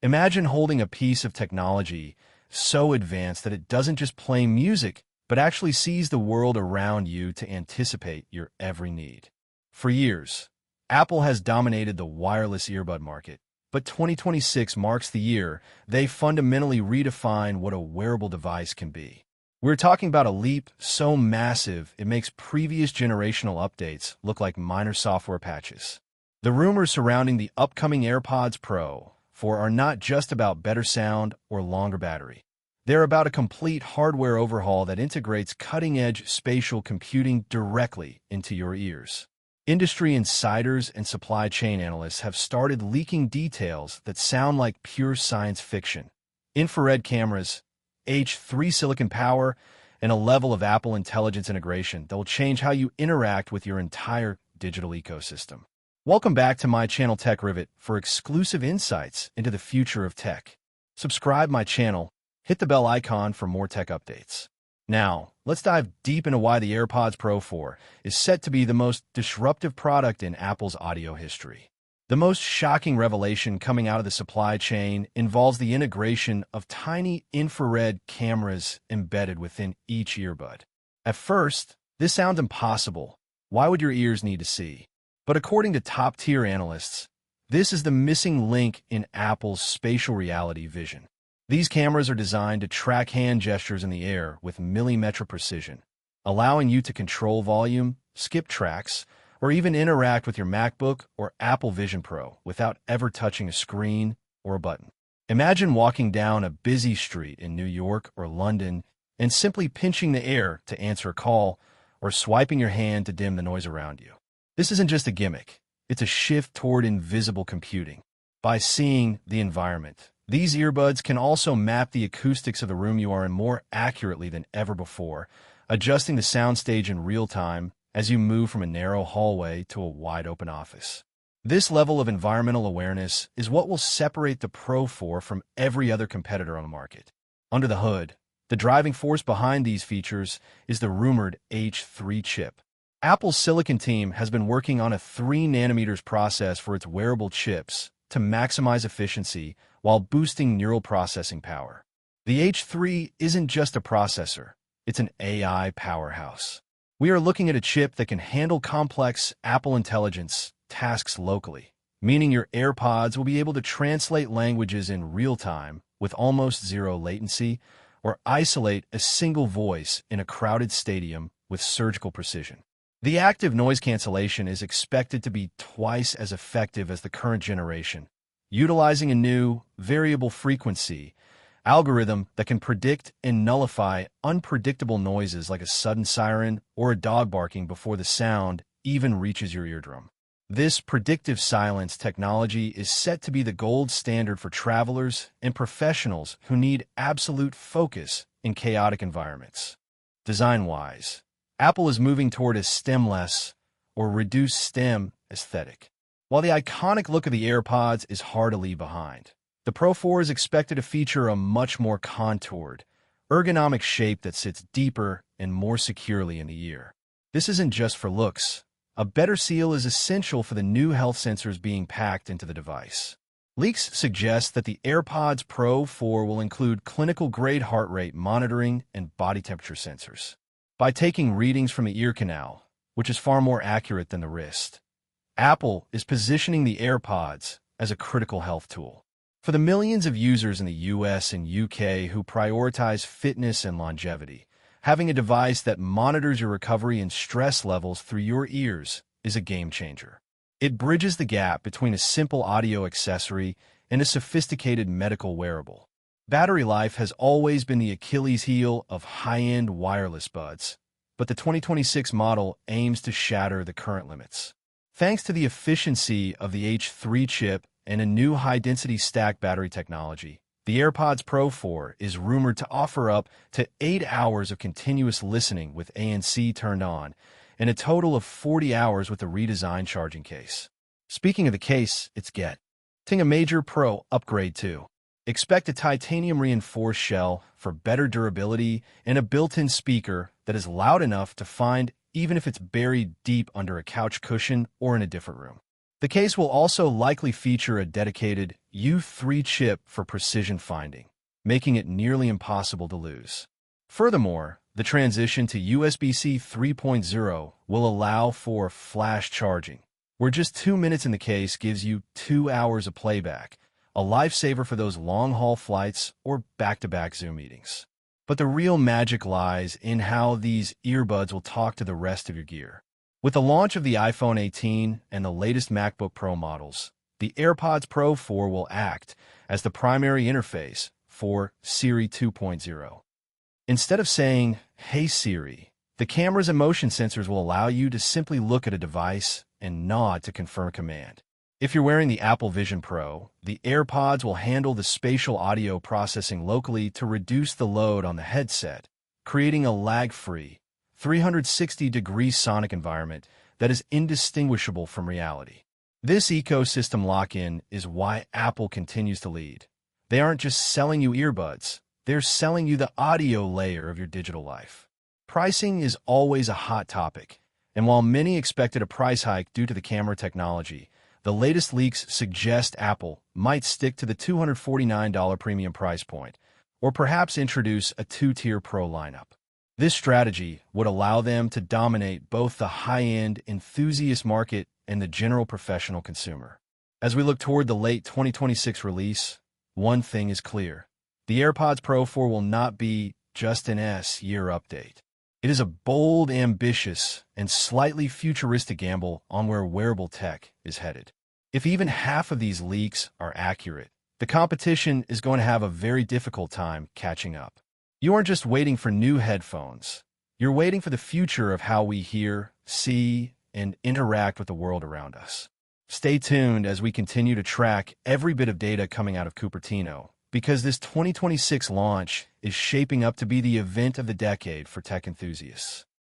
Imagine holding a piece of technology so advanced that it doesn't just play music, but actually sees the world around you to anticipate your every need. For years, Apple has dominated the wireless earbud market, but 2026 marks the year they fundamentally redefine what a wearable device can be. We're talking about a leap so massive it makes previous generational updates look like minor software patches. The rumors surrounding the upcoming AirPods Pro 4 are not just about better sound or longer battery. They're about a complete hardware overhaul that integrates cutting-edge spatial computing directly into your ears. Industry insiders and supply chain analysts have started leaking details that sound like pure science fiction. Infrared cameras, H3 silicon power, and a level of Apple Intelligence integration that will change how you interact with your entire digital ecosystem. Welcome back to my channel Tech Rivet for exclusive insights into the future of tech. Subscribe my channel, hit the bell icon for more tech updates. Now, let's dive deep into why the AirPods Pro 4 is set to be the most disruptive product in Apple's audio history. The most shocking revelation coming out of the supply chain involves the integration of tiny infrared cameras embedded within each earbud. At first, this sounds impossible. Why would your ears need to see? But according to top-tier analysts, this is the missing link in Apple's spatial reality vision. These cameras are designed to track hand gestures in the air with millimeter precision, allowing you to control volume, skip tracks, or even interact with your MacBook or Apple Vision Pro without ever touching a screen or a button. Imagine walking down a busy street in New York or London and simply pinching the air to answer a call or swiping your hand to dim the noise around you. This isn't just a gimmick, it's a shift toward invisible computing. By seeing the environment, these earbuds can also map the acoustics of the room you are in more accurately than ever before, adjusting the soundstage in real time as you move from a narrow hallway to a wide-open office. This level of environmental awareness is what will separate the Pro 4 from every other competitor on the market. Under the hood, the driving force behind these features is the rumored H3 chip. Apple's silicon team has been working on a 3nm process for its wearable chips to maximize efficiency while boosting neural processing power. The H3 isn't just a processor, it's an AI powerhouse. We are looking at a chip that can handle complex Apple Intelligence tasks locally, meaning your AirPods will be able to translate languages in real time with almost zero latency or isolate a single voice in a crowded stadium with surgical precision. The active noise cancellation is expected to be twice as effective as the current generation, utilizing a new variable frequency algorithm that can predict and nullify unpredictable noises like a sudden siren or a dog barking before the sound even reaches your eardrum. This predictive silence technology is set to be the gold standard for travelers and professionals who need absolute focus in chaotic environments. Design-wise, Apple is moving toward a stemless or reduced stem aesthetic. While the iconic look of the AirPods is hard to leave behind, the Pro 4 is expected to feature a much more contoured, ergonomic shape that sits deeper and more securely in the ear. This isn't just for looks. A better seal is essential for the new health sensors being packed into the device. Leaks suggest that the AirPods Pro 4 will include clinical-grade heart rate monitoring and body temperature sensors. By taking readings from the ear canal, which is far more accurate than the wrist, Apple is positioning the AirPods as a critical health tool. For the millions of users in the US and UK who prioritize fitness and longevity, having a device that monitors your recovery and stress levels through your ears is a game changer. It bridges the gap between a simple audio accessory and a sophisticated medical wearable. Battery life has always been the Achilles heel of high-end wireless buds, but the 2026 model aims to shatter the current limits. Thanks to the efficiency of the H3 chip and a new high-density stack battery technology, the AirPods Pro 4 is rumored to offer up to 8 hours of continuous listening with ANC turned on, and a total of 40 hours with a redesigned charging case. Speaking of the case, it's getting a major Pro upgrade too. Expect a titanium-reinforced shell for better durability and a built-in speaker that is loud enough to find even if it's buried deep under a couch cushion or in a different room. The case will also likely feature a dedicated U3 chip for precision finding, making it nearly impossible to lose. Furthermore, the transition to USB-C 3.0 will allow for flash charging, where just 2 minutes in the case gives you 2 hours of playback, a lifesaver for those long-haul flights or back-to-back Zoom meetings. But the real magic lies in how these earbuds will talk to the rest of your gear. With the launch of the iPhone 18 and the latest MacBook Pro models, the AirPods Pro 4 will act as the primary interface for Siri 2.0. Instead of saying, "Hey Siri," the cameras and motion sensors will allow you to simply look at a device and nod to confirm a command. If you're wearing the Apple Vision Pro, the AirPods will handle the spatial audio processing locally to reduce the load on the headset, creating a lag-free, 360-degree sonic environment that is indistinguishable from reality. This ecosystem lock-in is why Apple continues to lead. They aren't just selling you earbuds, they're selling you the audio layer of your digital life. Pricing is always a hot topic, and while many expected a price hike due to the camera technology, the latest leaks suggest Apple might stick to the $249 premium price point, or perhaps introduce a two-tier Pro lineup. This strategy would allow them to dominate both the high-end enthusiast market and the general professional consumer. As we look toward the late 2026 release, one thing is clear. The AirPods Pro 4 will not be just an S-year update. It is a bold, ambitious, and slightly futuristic gamble on where wearable tech is headed. If even half of these leaks are accurate, the competition is going to have a very difficult time catching up. You aren't just waiting for new headphones. You're waiting for the future of how we hear, see, and interact with the world around us. Stay tuned as we continue to track every bit of data coming out of Cupertino, because this 2026 launch is shaping up to be the event of the decade for tech enthusiasts.